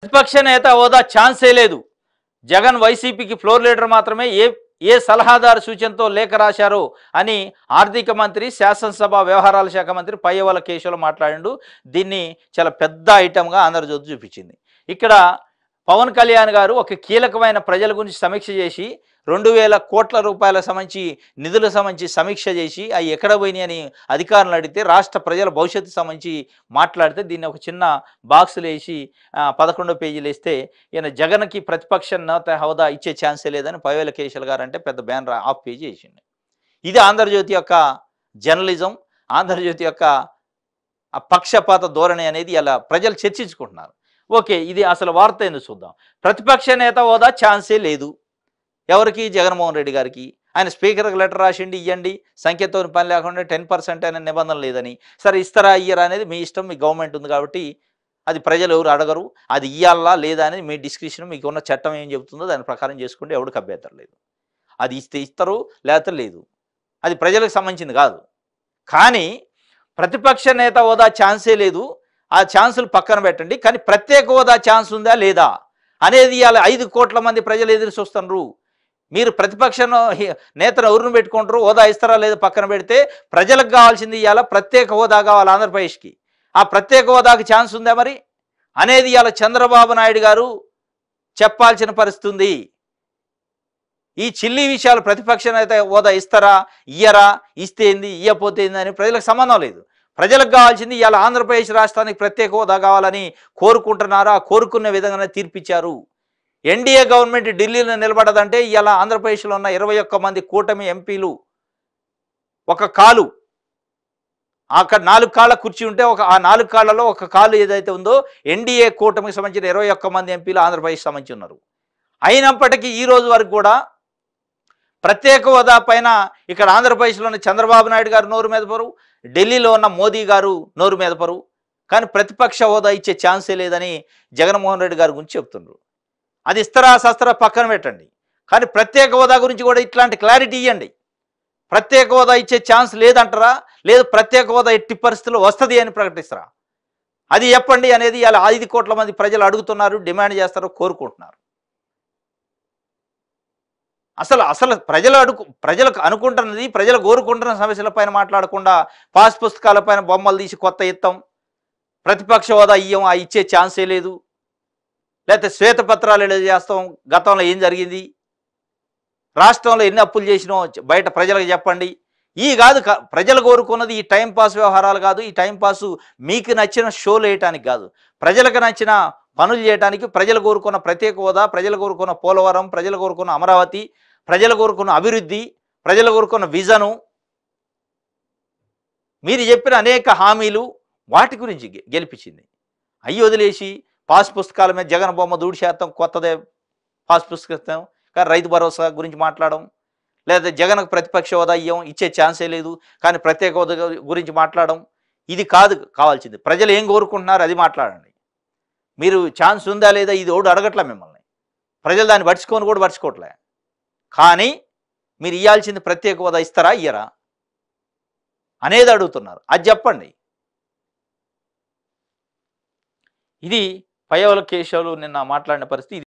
ప్రతిపక్ష నేత హోదా ఛాన్సే లేదు. జగన్ వైసీపీకి ఫ్లోర్ లీడర్ మాత్రమే. ఏ సలహాదారు సూచనతో లేఖ రాశారో అని ఆర్థిక మంత్రి, శాసనసభ వ్యవహారాల శాఖ మంత్రి పయ్యవల కేశవులు మాట్లాడిండు. దీన్ని చాలా పెద్ద ఐటమ్గా ఆంధ్రజ్యోతి చూపించింది. ఇక్కడ పవన్ కళ్యాణ్ గారు ఒక కీలకమైన ప్రజల గురించి సమీక్ష చేసి 2000 కోట్ల రూపాయల సంబంధించి నిధుల సంబంధించి సమీక్ష చేసి అవి ఎక్కడ పోయినాయి అని అధికారులు అడిగితే రాష్ట్ర ప్రజల భవిష్యత్తు సంబంధించి మాట్లాడితే దీన్ని ఒక చిన్న బాక్సులు వేసి 11 పేజీలు వేస్తే ఈయన జగన్కి ప్రతిపక్ష నేత హోదా ఇచ్చే ఛాన్సే లేదని పయ్యవల కేశవులు గారు అంటే పెద్ద బ్యానర్ హాఫ్ పేజీ వేసిండు. ఇది ఆంధ్రజ్యోతి యొక్క జర్నలిజం, ఆంధ్రజ్యోతి యొక్క పక్షపాత ధోరణి అనేది ఇలా ప్రజలు చర్చించుకుంటున్నారు. ఓకే, ఇది అసలు వార్త ఎందుకు చూద్దాం. ప్రతిపక్ష నేత హోదా ఛాన్సే లేదు ఎవరికి? జగన్మోహన్ రెడ్డి గారికి. ఆయన స్పీకర్కి లెటర్ రాసిండి, ఇవ్వండి, సంఖ్యతో పని లేకుండా 10% అనే నిబంధన లేదని. సరే, ఇస్తారా ఇయ్యరా అనేది మీ ఇష్టం, మీ గవర్నమెంట్ ఉంది కాబట్టి అది ప్రజలు ఎవరు అడగరు. అది ఇయ్యాలా లేదా అనేది మీ డిస్క్రిప్షన్, మీకు ఉన్న చట్టం ఏం చెబుతుందో దాని ప్రకారం చేసుకుంటే ఎవరికి అభ్యంతరం లేదు. అది ఇస్తే ఇస్తారు, లేకపోతే లేదు. అది ప్రజలకు సంబంధించింది కాదు. కానీ ప్రతిపక్ష నేత హోదా ఛాన్సే లేదు, ఆ ఛాన్సులు పక్కన పెట్టండి, కానీ ప్రత్యేక హోదా ఛాన్స్ ఉందా లేదా అనేది ఇవాళ 5 కోట్ల మంది ప్రజలు ఎదురు చూస్తున్నారు. మీరు ప్రతిపక్ష నేతను ఎవరిని పెట్టుకుంటారు, హోదా ఇస్తారా లేదా పక్కన పెడితే ప్రజలకు కావాల్సింది ఇవాళ ప్రత్యేక హోదా కావాలి ఆంధ్రప్రదేశ్కి. ఆ ప్రత్యేక హోదాకి ఛాన్స్ ఉందా మరి అనేది ఇవాళ చంద్రబాబు నాయుడు గారు చెప్పాల్సిన పరిస్థితి ఉంది. ఈ చిల్లి విషయాలు ప్రతిపక్ష నేత హోదా ఇస్తారా, ఇయ్యరా, ఇస్తే ఏంది, ఇయ్యపోతే ఏంది అని ప్రజలకు సంబంధం లేదు. ప్రజలకు కావాల్సింది ఇవాళ ఆంధ్రప్రదేశ్ రాష్ట్రానికి ప్రత్యేక హోదా కావాలని కోరుకుంటున్నారా, కోరుకున్న విధంగానే తీర్పిచ్చారు. ఎన్డీఏ గవర్నమెంట్ ఢిల్లీలో నిలబడదంటే ఇలా ఆంధ్రప్రదేశ్లో ఉన్న 21 మంది కూటమి ఎంపీలు ఒక కాలు, అక్కడ 4 కాళ్ళ కుర్చీ ఉంటే ఆ 4 కాళ్ళలో ఒక కాలు ఏదైతే ఉందో ఎన్డీఏ కూటమికి సంబంధించిన 21 మంది ఎంపీలు ఆంధ్రప్రదేశ్ సంబంధించి ఉన్నారు. అయినప్పటికీ ఈ రోజు వరకు కూడా ప్రత్యేక హోదా పైన ఇక్కడ ఆంధ్రప్రదేశ్లోని చంద్రబాబు నాయుడు గారు నోరు మెదపరు, ఢిల్లీలో ఉన్న మోదీ గారు నోరు మెదపరు. కానీ ప్రతిపక్ష హోదా ఇచ్చే ఛాన్సే లేదని జగన్మోహన్ రెడ్డి గారి గురించి చెప్తున్నారు. అది ఇస్తారా శస్త్రా పక్కన పెట్టండి, కానీ ప్రత్యేక హోదా గురించి కూడా ఇట్లాంటి క్లారిటీ ఇవ్వండి. ప్రత్యేక హోదా ఇచ్చే ఛాన్స్ లేదంటారా, లేదు ప్రత్యేక హోదా ఎట్టి పరిస్థితుల్లో వస్తుంది అని ప్రకటిస్తారా, అది చెప్పండి అనేది ఇలా 5 కోట్ల మంది ప్రజలు అడుగుతున్నారు, డిమాండ్ చేస్తారు, కోరుకుంటున్నారు. అసలు ప్రజలకు అనుకుంటున్నది, ప్రజలు కోరుకుంటున్న సమస్యలపైన మాట్లాడకుండా పాస్ పుస్తకాలపైన బొమ్మలు తీసి కొత్త ఇత్తం, ప్రతిపక్ష హోదా ఇయ్యం, ఆ ఇచ్చే ఛాన్సే లేదు, లేకపోతే శ్వేతపత్రాలు ఎలా చేస్తాం, గతంలో ఏం జరిగింది, రాష్ట్రంలో ఎన్ని అప్పులు చేసినో బయట ప్రజలకు చెప్పండి. ఈ కాదు ప్రజలు కోరుకున్నది ఈ టైంపాస్ వ్యవహారాలు కాదు. ఈ టైంపాస్ మీకు నచ్చిన షోలు వేయటానికి కాదు, ప్రజలకు నచ్చిన పనులు చేయడానికి. ప్రజలు కోరుకున్న ప్రత్యేక హోదా, ప్రజలు కోరుకున్న పోలవరం, ప్రజలు కోరుకున్న అమరావతి, ప్రజలు కోరుకున్న అభివృద్ధి, ప్రజలు కోరుకున్న విజను, మీరు చెప్పిన అనేక హామీలు, వాటి గురించి గెలిపించింది. అయ్యి వదిలేసి పాస్ పుస్తకాల మీద జగన్ బొమ్మ 100% కొత్తదే పాస్ పుస్తకం, కానీ రైతు భరోసా గురించి మాట్లాడడం, లేదా జగన్కు ప్రతిపక్ష హోదా ఇవ్వం, ఇచ్చే ఛాన్సే లేదు, కానీ ప్రత్యేక హోదా గురించి మాట్లాడడం, ఇది కాదు కావాల్సింది. ప్రజలు ఏం కోరుకుంటున్నారు అది మాట్లాడండి. మీరు ఛాన్స్ ఉందా లేదా ఇది ఒకటి అడగట్లే మిమ్మల్ని, ప్రజలు దాన్ని పట్టించుకొని పట్టించుకోవట్లే. కానీ మీరు ఇవ్వాల్సింది ప్రత్యేక హోదా ఇస్తారా ఇయ్యరా అనేది అడుగుతున్నారు, అది చెప్పండి. ఇది పయ్యవల కేశవులు నిన్న మాట్లాడిన పరిస్థితి.